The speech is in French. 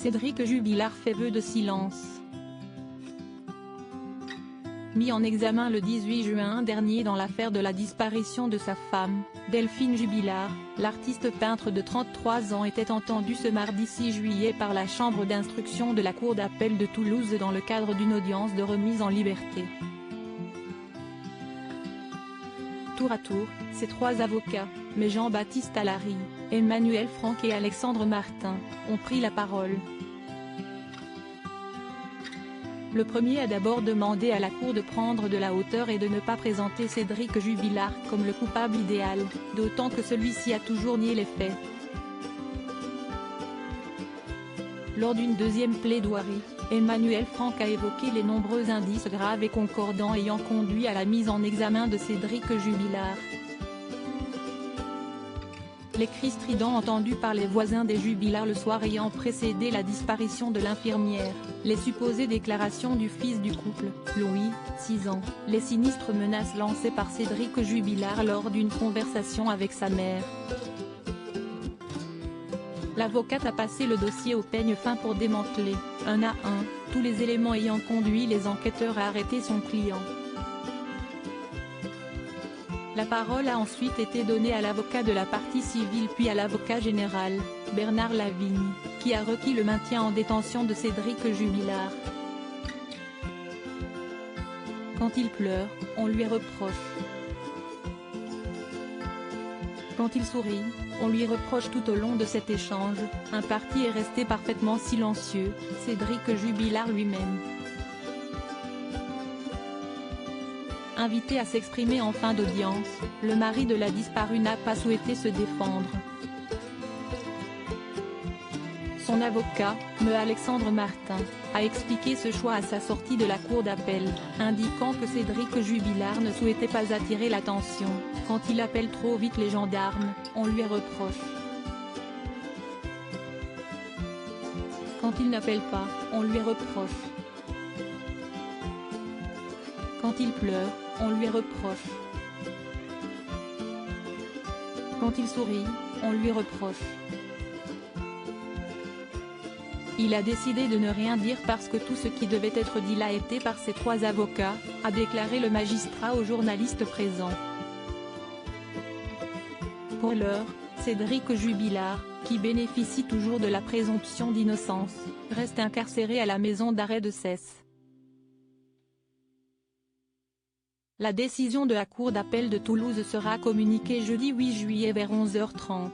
Cédric Jubilard fait vœu de silence. Mis en examen le 18 juin dernier dans l'affaire de la disparition de sa femme, Delphine Jubilard, l'artiste peintre de 33 ans était entendu ce mardi 6 juillet par la chambre d'instruction de la cour d'appel de Toulouse dans le cadre d'une audience de remise en liberté. Tour à tour, ces trois avocats, mais Jean-Baptiste Allary, Emmanuel Franck et Alexandre Martin, ont pris la parole. Le premier a d'abord demandé à la Cour de prendre de la hauteur et de ne pas présenter Cédric Jubilard comme le coupable idéal, d'autant que celui-ci a toujours nié les faits. Lors d'une deuxième plaidoirie, Emmanuel Franck a évoqué les nombreux indices graves et concordants ayant conduit à la mise en examen de Cédric Jubilard. Les cris stridents entendus par les voisins des Jubilard le soir ayant précédé la disparition de l'infirmière, les supposées déclarations du fils du couple, Louis, 6 ans, les sinistres menaces lancées par Cédric Jubilard lors d'une conversation avec sa mère. L'avocate a passé le dossier au peigne fin pour démanteler, un à un, tous les éléments ayant conduit les enquêteurs à arrêter son client. La parole a ensuite été donnée à l'avocat de la partie civile puis à l'avocat général, Bernard Lavigne, qui a requis le maintien en détention de Cédric Jubilard. Quand il pleure, on lui reproche. Quand il sourit, on lui reproche tout au long de cet échange, un parti est resté parfaitement silencieux, Cédric Jubilard lui-même. Invité à s'exprimer en fin d'audience, le mari de la disparue n'a pas souhaité se défendre. Son avocat, M. Alexandre Martin, a expliqué ce choix à sa sortie de la cour d'appel, indiquant que Cédric Jubilard ne souhaitait pas attirer l'attention. Quand il appelle trop vite les gendarmes, on lui reproche. Quand il n'appelle pas, on lui reproche. Quand il pleure, on lui reproche. Quand il sourit, on lui reproche. Il a décidé de ne rien dire parce que tout ce qui devait être dit l'a été par ses trois avocats, a déclaré le magistrat aux journalistes présents. Pour l'heure, Cédric Jubilard, qui bénéficie toujours de la présomption d'innocence, reste incarcéré à la maison d'arrêt de Cesse. La décision de la Cour d'appel de Toulouse sera communiquée jeudi 8 juillet vers 11h30.